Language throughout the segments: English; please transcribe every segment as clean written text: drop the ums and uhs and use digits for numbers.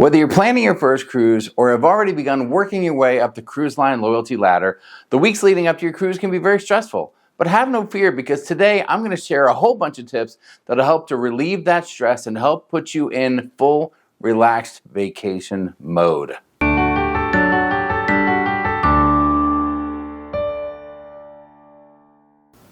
Whether you're planning your first cruise or have already begun working your way up the cruise line loyalty ladder, the weeks leading up to your cruise can be very stressful. But have no fear, because today I'm going to share a whole bunch of tips that'll help to relieve that stress and help put you in full relaxed vacation mode.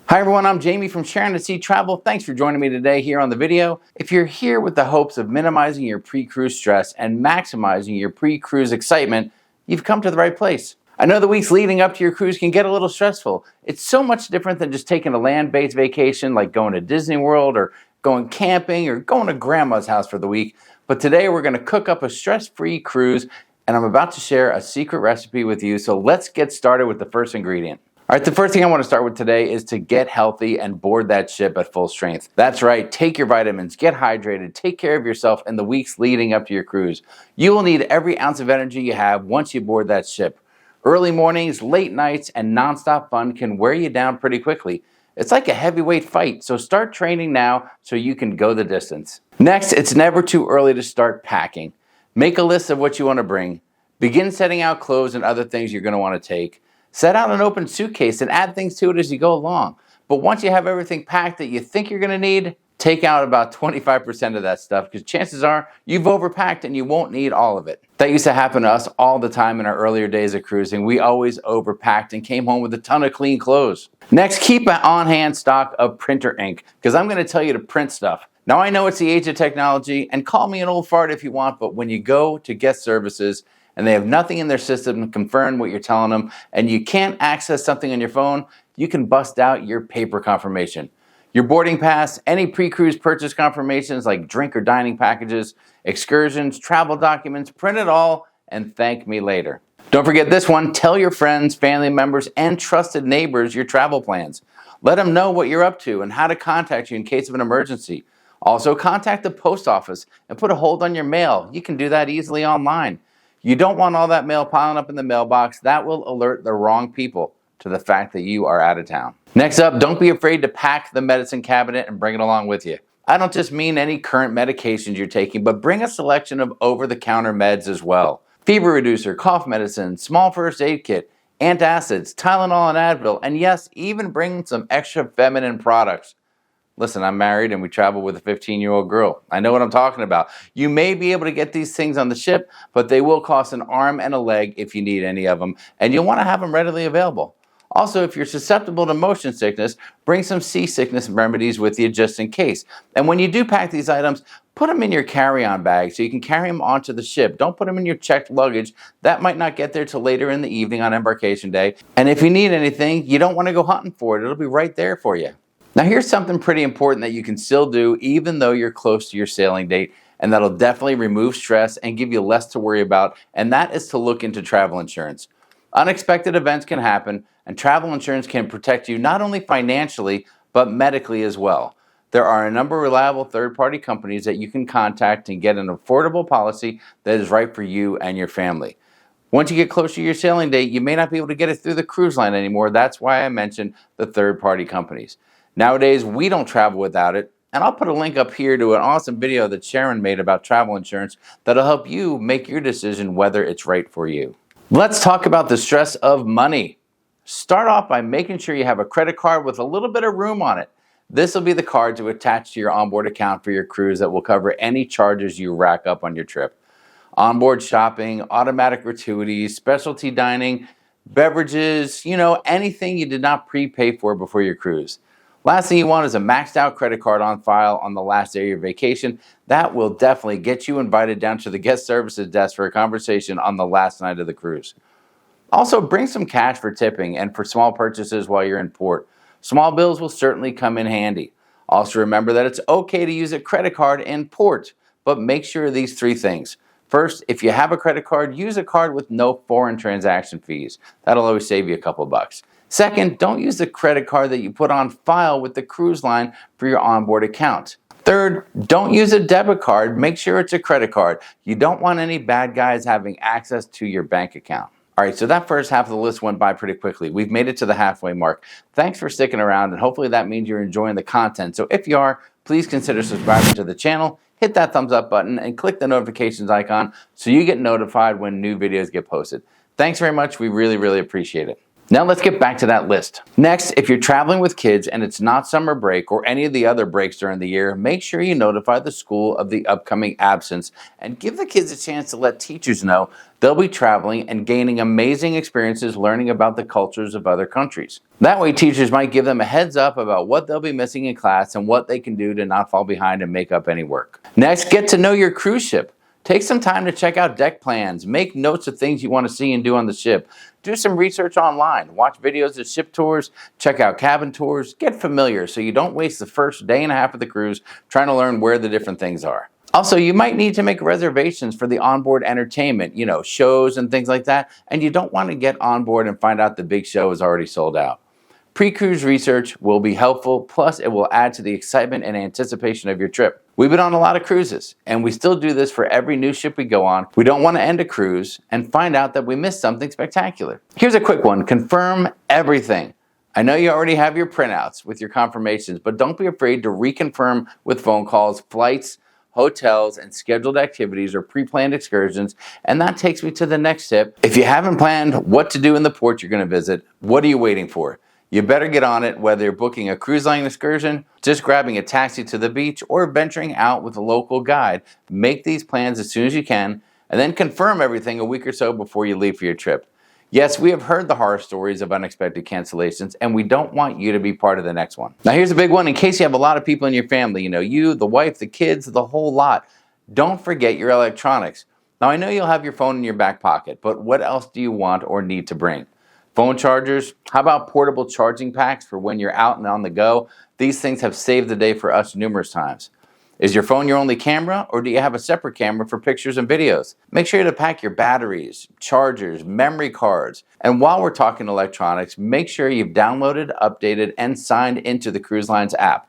Hi everyone, I'm Jamie from Sharonatsea Travel. Thanks for joining me today here on the video. If you're here with the hopes of minimizing your pre-cruise stress and maximizing your pre-cruise excitement, you've come to the right place. I know the weeks leading up to your cruise can get a little stressful. It's so much different than just taking a land-based vacation like going to Disney World or going camping or going to grandma's house for the week. But today we're going to cook up a stress-free cruise, and I'm about to share a secret recipe with you. So let's get started with the first ingredient. All right, the first thing I want to start with today is to get healthy and board that ship at full strength. That's right, take your vitamins, get hydrated, take care of yourself in the weeks leading up to your cruise. You will need every ounce of energy you have once you board that ship. Early mornings, late nights, and nonstop fun can wear you down pretty quickly. It's like a heavyweight fight, so start training now so you can go the distance. Next, it's never too early to start packing. Make a list of what you want to bring. Begin setting out clothes and other things you're going to want to take. Set out an open suitcase and add things to it as you go along. But once you have everything packed that you think you're going to need, take out about 25% of that stuff, because chances are you've overpacked and you won't need all of it. That used to happen to us all the time in our earlier days of cruising. We always overpacked and came home with a ton of clean clothes. Next, keep an on-hand stock of printer ink, because I'm going to tell you to print stuff. Now I know it's the age of technology, and call me an old fart if you want, but when you go to guest services and they have nothing in their system to confirm what you're telling them, and you can't access something on your phone, you can bust out your paper confirmation. Your boarding pass, any pre-cruise purchase confirmations like drink or dining packages, excursions, travel documents, print it all and thank me later. Don't forget this one, tell your friends, family members, and trusted neighbors your travel plans. Let them know what you're up to and how to contact you in case of an emergency. Also, contact the post office and put a hold on your mail. You can do that easily online. You don't want all that mail piling up in the mailbox. That will alert the wrong people to the fact that you are out of town. Next up, don't be afraid to pack the medicine cabinet and bring it along with you. I don't just mean any current medications you're taking, but bring a selection of over-the-counter meds as well. Fever reducer, cough medicine, small first aid kit, antacids, Tylenol and Advil, and yes, even bring some extra feminine products. Listen, I'm married and we travel with a 15-year-old girl. I know what I'm talking about. You may be able to get these things on the ship, but they will cost an arm and a leg if you need any of them, and you'll want to have them readily available. Also, if you're susceptible to motion sickness, bring some seasickness remedies with you just in case. And when you do pack these items, put them in your carry-on bag so you can carry them onto the ship. Don't put them in your checked luggage. That might not get there till later in the evening on embarkation day. And if you need anything, you don't want to go hunting for it. It'll be right there for you. Now here's something pretty important that you can still do even though you're close to your sailing date, and that'll definitely remove stress and give you less to worry about, and that is to look into travel insurance. Unexpected events can happen, and travel insurance can protect you not only financially, but medically as well. There are a number of reliable third-party companies that you can contact and get an affordable policy that is right for you and your family. Once you get close to your sailing date, you may not be able to get it through the cruise line anymore. That's why I mentioned the third-party companies. Nowadays, we don't travel without it, and I'll put a link up here to an awesome video that Sharon made about travel insurance that'll help you make your decision whether it's right for you. Let's talk about the stress of money. Start off by making sure you have a credit card with a little bit of room on it. This will be the card to attach to your onboard account for your cruise that will cover any charges you rack up on your trip. Onboard shopping, automatic gratuities, specialty dining, beverages, anything you did not prepay for before your cruise. Last thing you want is a maxed out credit card on file on the last day of your vacation. That will definitely get you invited down to the guest services desk for a conversation on the last night of the cruise. Also, bring some cash for tipping and for small purchases while you're in port. Small bills will certainly come in handy. Also remember that it's okay to use a credit card in port, but make sure of these three things. First, if you have a credit card, use a card with no foreign transaction fees. That'll always save you a couple bucks. Second, don't use the credit card that you put on file with the cruise line for your onboard account. Third, don't use a debit card. Make sure it's a credit card. You don't want any bad guys having access to your bank account. All right, so that first half of the list went by pretty quickly. We've made it to the halfway mark. Thanks for sticking around, and hopefully that means you're enjoying the content. So if you are, please consider subscribing to the channel, hit that thumbs up button and click the notifications icon so you get notified when new videos get posted. Thanks very much. We really appreciate it. Now let's get back to that list. Next, if you're traveling with kids and it's not summer break or any of the other breaks during the year, make sure you notify the school of the upcoming absence and give the kids a chance to let teachers know they'll be traveling and gaining amazing experiences learning about the cultures of other countries. That way, teachers might give them a heads up about what they'll be missing in class and what they can do to not fall behind and make up any work. Next, get to know your cruise ship. Take some time to check out deck plans, make notes of things you want to see and do on the ship, do some research online, watch videos of ship tours, check out cabin tours, get familiar so you don't waste the first day and a half of the cruise trying to learn where the different things are. Also, you might need to make reservations for the onboard entertainment, shows and things like that, and you don't want to get on board and find out the big show is already sold out. Pre-cruise research will be helpful, plus it will add to the excitement and anticipation of your trip. We've been on a lot of cruises, and we still do this for every new ship we go on. We don't want to end a cruise and find out that we missed something spectacular. Here's a quick one. Confirm everything. I know you already have your printouts with your confirmations, but don't be afraid to reconfirm with phone calls, flights, hotels, and scheduled activities or pre-planned excursions. And that takes me to the next tip. If you haven't planned what to do in the port you're going to visit, what are you waiting for? You better get on it, whether you're booking a cruise line excursion, just grabbing a taxi to the beach, or venturing out with a local guide. Make these plans as soon as you can, and then confirm everything a week or so before you leave for your trip. Yes, we have heard the horror stories of unexpected cancellations, and we don't want you to be part of the next one. Now here's a big one in case you have a lot of people in your family, you, the wife, the kids, the whole lot. Don't forget your electronics. Now I know you'll have your phone in your back pocket, but what else do you want or need to bring? Phone chargers? How about portable charging packs for when you're out and on the go? These things have saved the day for us numerous times. Is your phone your only camera, or do you have a separate camera for pictures and videos? Make sure to pack your batteries, chargers, memory cards. And while we're talking electronics, make sure you've downloaded, updated, and signed into the Cruise Lines app.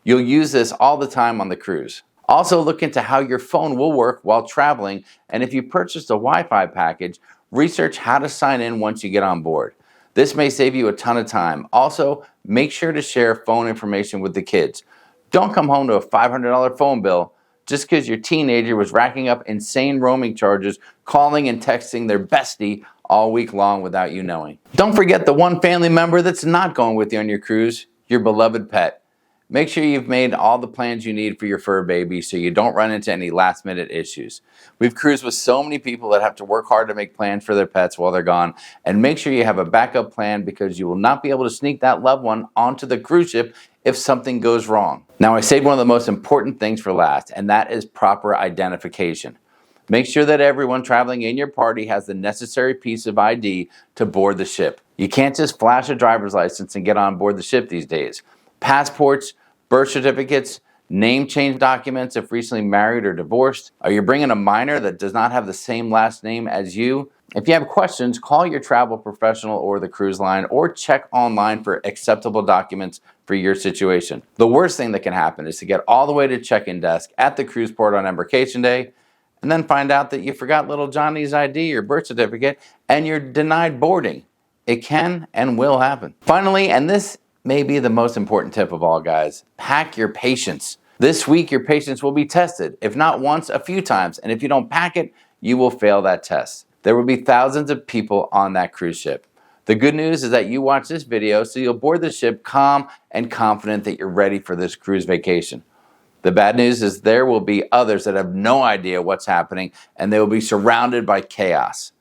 You'll use this all the time on the cruise. Also look into how your phone will work while traveling, and if you purchased a Wi-Fi package, research how to sign in once you get on board. This may save you a ton of time. Also, make sure to share phone information with the kids. Don't come home to a $500 phone bill just because your teenager was racking up insane roaming charges, calling and texting their bestie all week long without you knowing. Don't forget the one family member that's not going with you on your cruise, your beloved pet. Make sure you've made all the plans you need for your fur baby so you don't run into any last-minute issues. We've cruised with so many people that have to work hard to make plans for their pets while they're gone, and make sure you have a backup plan because you will not be able to sneak that loved one onto the cruise ship if something goes wrong. Now, I saved one of the most important things for last, and that is proper identification. Make sure that everyone traveling in your party has the necessary piece of ID to board the ship. You can't just flash a driver's license and get on board the ship these days. Passports, birth certificates, name change documents if recently married or divorced. Are you bringing a minor that does not have the same last name as you? If you have questions, call your travel professional or the cruise line, or check online for acceptable documents for your situation. The worst thing that can happen is to get all the way to check-in desk at the cruise port on embarkation day and then find out that you forgot little Johnny's ID or birth certificate and you're denied boarding. It can and will happen. Finally, and this may be the most important tip of all, guys, pack your patience. This week, your patience will be tested, if not once, a few times. And if you don't pack it, you will fail that test. There will be thousands of people on that cruise ship. The good news is that you watch this video, so you'll board the ship calm and confident that you're ready for this cruise vacation. The bad news is there will be others that have no idea what's happening, and they will be surrounded by chaos.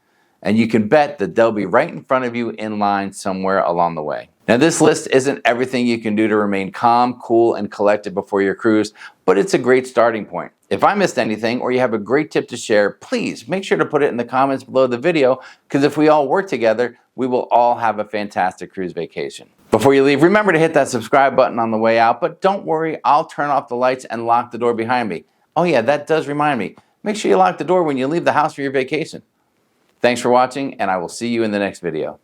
And you can bet that they'll be right in front of you in line somewhere along the way. Now, this list isn't everything you can do to remain calm, cool, and collected before your cruise, but it's a great starting point. If I missed anything or you have a great tip to share, please make sure to put it in the comments below the video, because if we all work together, we will all have a fantastic cruise vacation. Before you leave, remember to hit that subscribe button on the way out, but don't worry, I'll turn off the lights and lock the door behind me. Oh yeah, that does remind me. Make sure you lock the door when you leave the house for your vacation. Thanks for watching, and I will see you in the next video.